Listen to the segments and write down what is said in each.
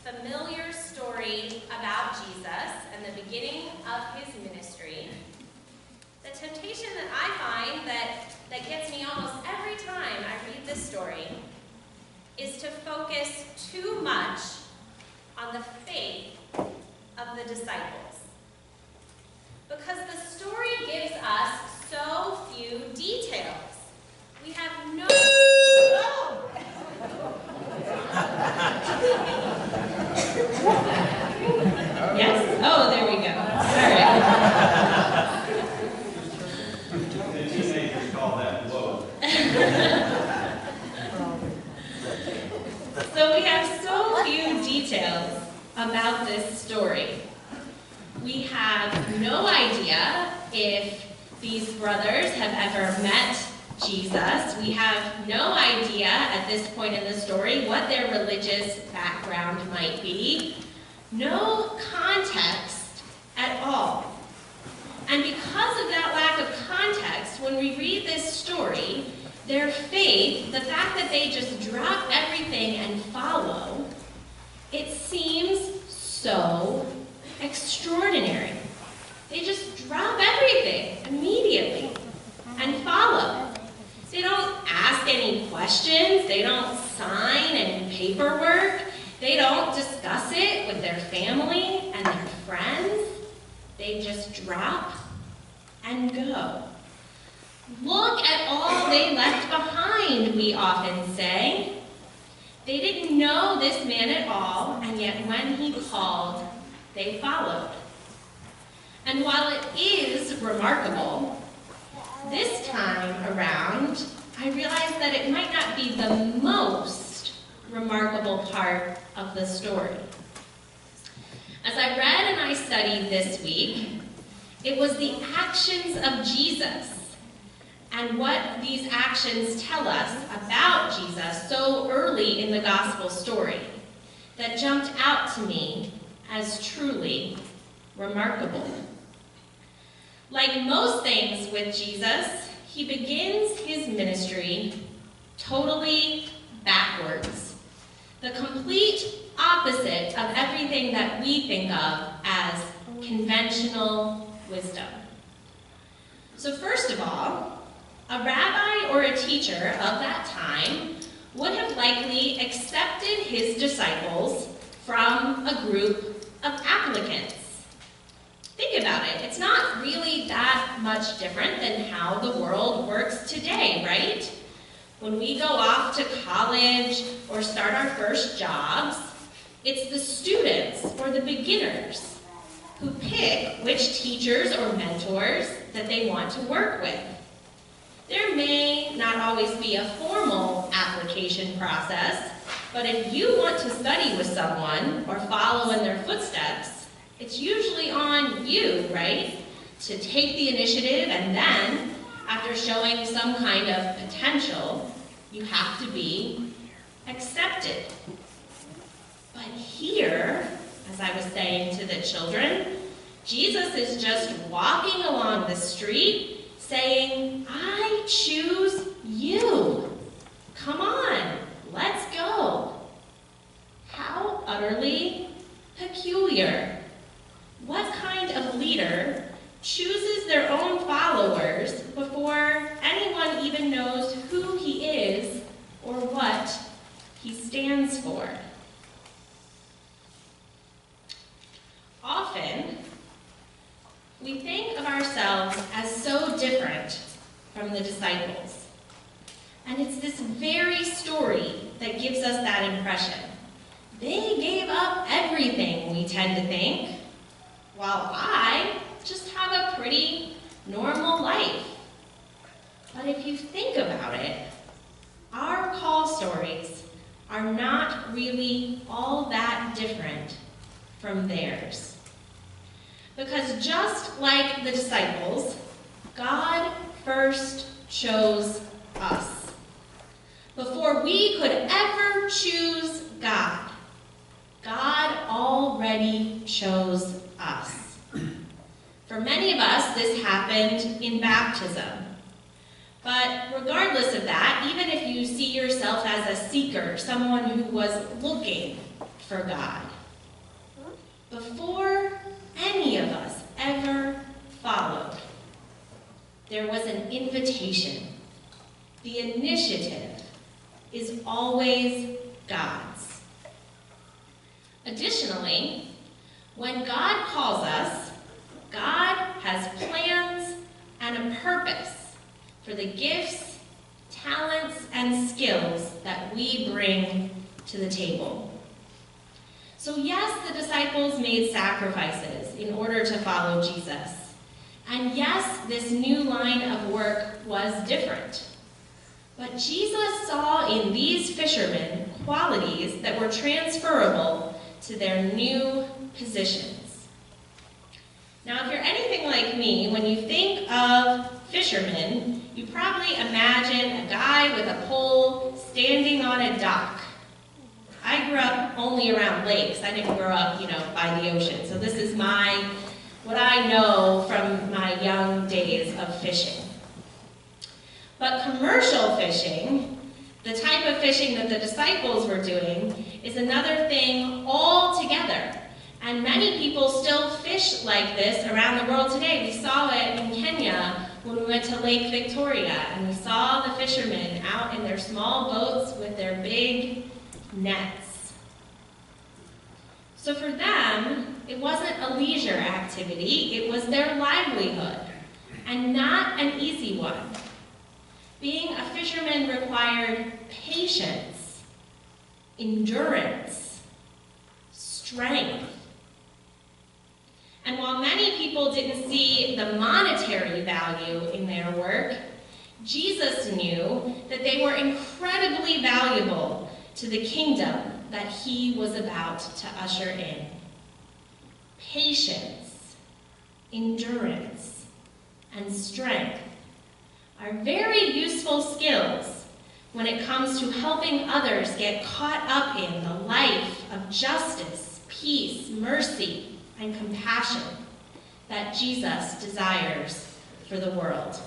familiar story about Jesus and the beginning of his ministry, the temptation that I find that gets me almost every time I read this story is to focus too much on the faith of the disciples. Because the story gives us so few details. We have no... Yes? Oh, there we go. All right. The teenagers call that whoa. So we have so few details about this story. We have no idea if these brothers have ever met Jesus. We have no idea at this point in the story what their religious background might be. No context at all. And because of that lack of context, when we read this story, their faith, the fact that they just drop everything and follow, it seems so extraordinary. They just drop everything immediately and follow. They don't ask any questions. They don't sign any paperwork. They don't discuss it with their family and their friends. They just drop and go. Look at all they left behind, we often say. They didn't know this man at all, and yet when he called, they followed. And while it is remarkable, this time around, I realized that it might not be the most remarkable part of the story. As I read and I studied this week, it was the actions of Jesus and what these actions tell us about Jesus so early in the gospel story that jumped out to me as truly remarkable. Like most things with Jesus, he begins his ministry totally backwards, the complete opposite of everything that we think of as conventional wisdom. So first of all, a rabbi or a teacher of that time would have likely accepted his disciples from a group of applicants. Think about it. It's not really that much different than how the world works today, right? When we go off to college or start our first jobs, it's the students or the beginners who pick which teachers or mentors that they want to work with. There may not always be a formal application process, but if you want to study with someone or follow in their footsteps, it's usually on you, right, to take the initiative, and then, after showing some kind of potential, you have to be accepted. But here, as I was saying to the children, Jesus is just walking along the street saying, I choose you. Come on, let's go. How utterly peculiar. What kind of leader chooses their own followers before anyone even knows who he is or what he stands for? Often, we think of ourselves as so different from the disciples. And it's this very story that gives us that impression. They gave up everything, we tend to think, while I just have a pretty normal life. But if you think about it, our call stories are not really all that different from theirs. Because just like the disciples, God first chose us. Before we could ever choose God, God already chose us. For many of us, this happened in baptism. But regardless of that, even if you see yourself as a seeker, someone who was looking for God, before any of us ever followed, there was an invitation. The initiative is always God's. Additionally, when God calls us, God has plans and a purpose for the gifts, talents, and skills that we bring to the table. So yes, the disciples made sacrifices in order to follow Jesus. And yes, this new line of work was different. But Jesus saw in these fishermen qualities that were transferable to their new positions. Now, if you're anything like me, when you think of fishermen, you probably imagine a guy with a pole standing on a dock. I grew up only around lakes. I didn't grow up, by the ocean. So this is what I know from my young days of fishing. But commercial fishing, the type of fishing that the disciples were doing, is another thing altogether. And many people still fish like this around the world today. We saw it in Kenya when we went to Lake Victoria, and we saw the fishermen out in their small boats with their big nets. So for them, it wasn't a leisure activity, it was their livelihood, and not an easy one. Being a fisherman required patience, endurance, strength. And while many people didn't see the monetary value in their work, Jesus knew that they were incredibly valuable to the kingdom that he was about to usher in. Patience, endurance, and strength are very useful skills when it comes to helping others get caught up in the life of justice, peace, mercy, and compassion that Jesus desires for the world.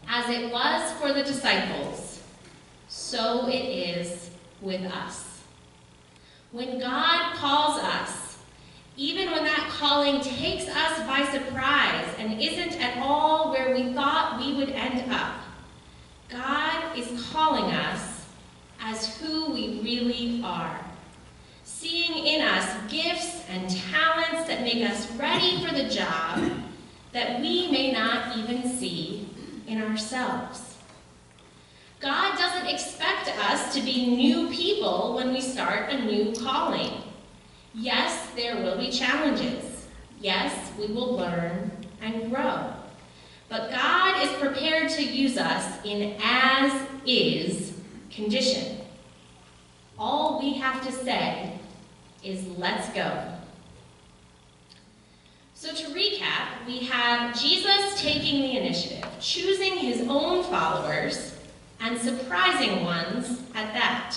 As it was for the disciples, so it is with us. When God calls us, even when that calling takes us by surprise and isn't at all where we thought we would end up, God is calling us as who we really are, seeing in us gifts and talents that make us ready for the job that we may not even see in ourselves. God doesn't expect us to be new people when we start a new calling. Yes, there will be challenges. Yes, we will learn and grow. But God is prepared to use us in as-is condition. All we have to say is, let's go. So to recap, we have Jesus taking the initiative, choosing his own followers, and surprising ones at that.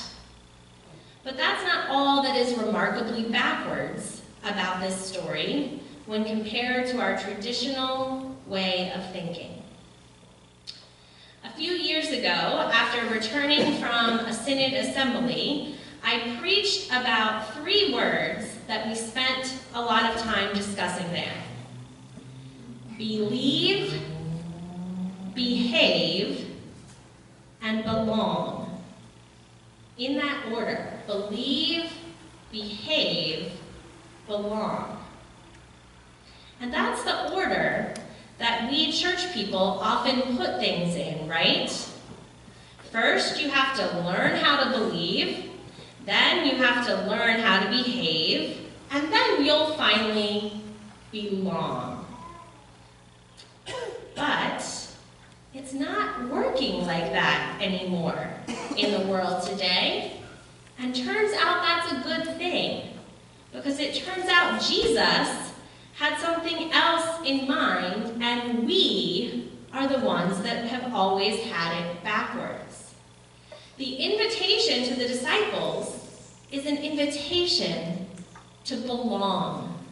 But that's not all that is remarkably backwards about this story when compared to our traditional way of thinking. A few years ago, after returning from a synod assembly, I preached about 3 words that we spent a lot of time discussing there. Believe, behave, and belong. In that order: believe, behave, belong. And that's the order that we church people often put things in, right? First, you have to learn how to believe, then you have to learn how to behave, and then you'll finally belong. But it's not working like that anymore in the world today. And turns out that's a good thing, because it turns out Jesus had something else in mind, and we are the ones that have always had it backwards. The invitation to the disciples is an invitation to belong.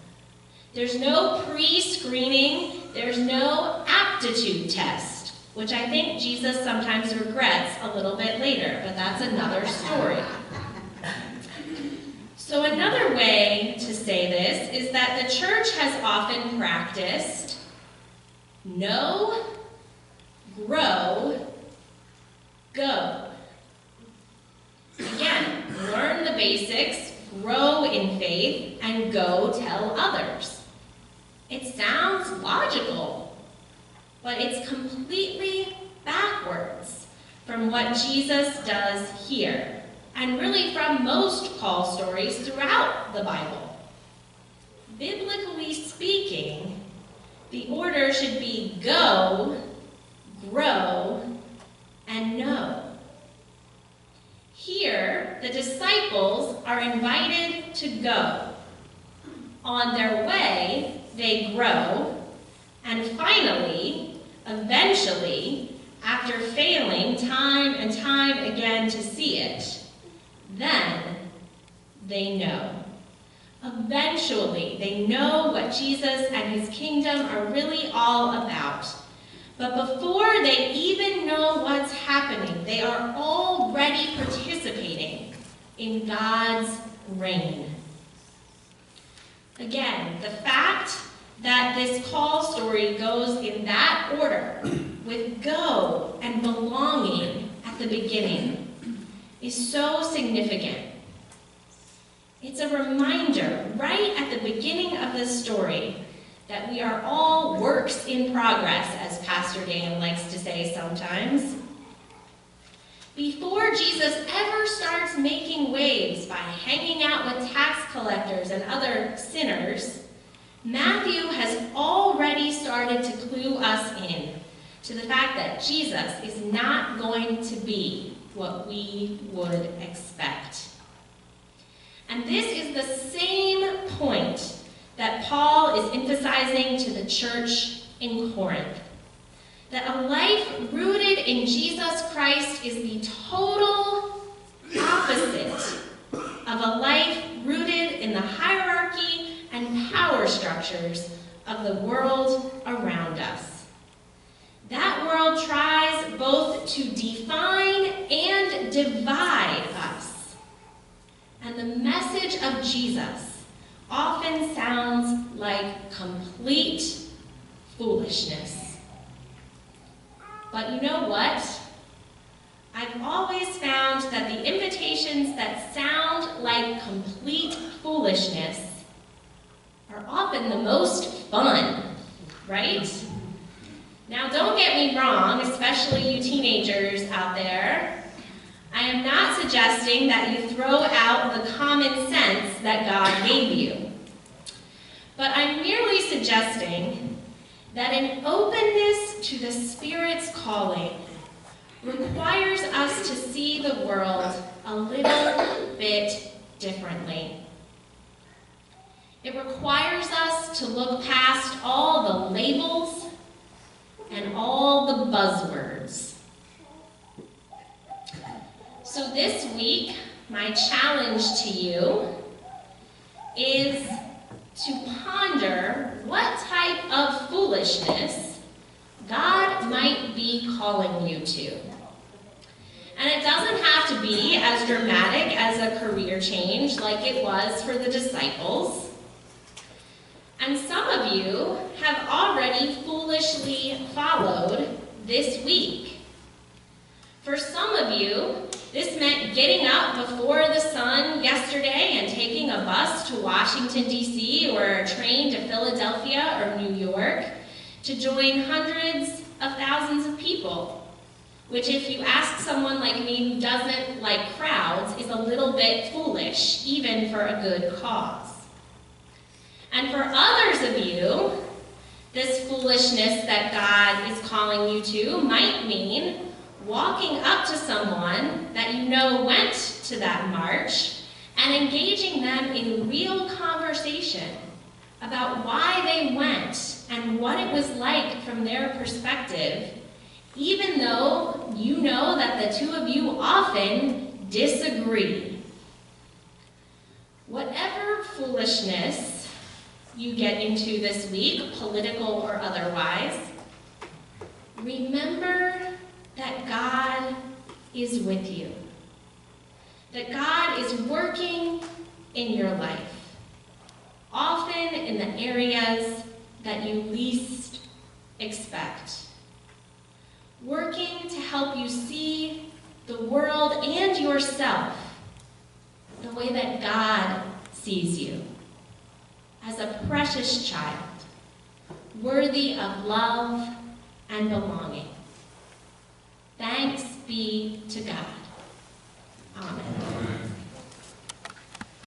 There's no pre-screening, there's no aptitude test, which I think Jesus sometimes regrets a little bit later, but that's another story. So another way to say this is that the church has often practiced know, grow, go. Again, learn the basics, grow in faith, and go tell others. It sounds logical, but it's completely backwards from what Jesus does here, and really from most call stories throughout the Bible. Biblically speaking, the order should be go, grow, and know. Here, the disciples are invited to go. On their way, they grow, and finally, eventually, after failing time and time again to see it, then they know. Eventually, they know what Jesus and his kingdom are really all about. But before they even know what's happening, they are already participating in God's reign. Again, the fact that this call story goes in that order, with go and belonging at the beginning, is so significant. It's a reminder right at the beginning of this story that we are all works in progress, as Pastor Dan likes to say sometimes. Before Jesus ever starts making waves by hanging out with tax collectors and other sinners, Matthew has already started to clue us in to the fact that Jesus is not going to be what we would expect. And this is the same point that Paul is emphasizing to the church in Corinth. That a life rooted in Jesus Christ is the total opposite of a life rooted in the hierarchy and power structures of the world around us. That world tries both to define and divide us. And the message of Jesus often sounds like complete foolishness. But you know what? I've always found that the invitations that sound like complete foolishness are often the most fun, right? Now, don't get me wrong, especially you teenagers out there. I am not suggesting that you throw out the common sense that God gave you. But I'm merely suggesting that an openness to the Spirit's calling requires us to see the world a little bit differently. It requires us to look past all the labels and all the buzzwords. So this week, my challenge to you is to ponder what type of foolishness God might be calling you to. And it doesn't have to be as dramatic as a career change like it was for the disciples. And some of you have already foolishly followed this week. For some of you, this meant getting up before the sun yesterday and taking a bus to Washington, D.C., or a train to Philadelphia or New York to join hundreds of thousands of people, which, if you ask someone like me who doesn't like crowds, is a little bit foolish, even for a good cause. And for others of you, this foolishness that God is calling you to might mean walking up to someone that you know went to that march and engaging them in real conversation about why they went and what it was like from their perspective, even though you know that the two of you often disagree. Whatever foolishness you get into this week, political or otherwise, remember that God is with you. That God is working in your life. often in the areas that you least expect. Working to help you see the world and yourself the way that God sees you, as a precious child, worthy of love and belonging. Thanks be to God. Amen.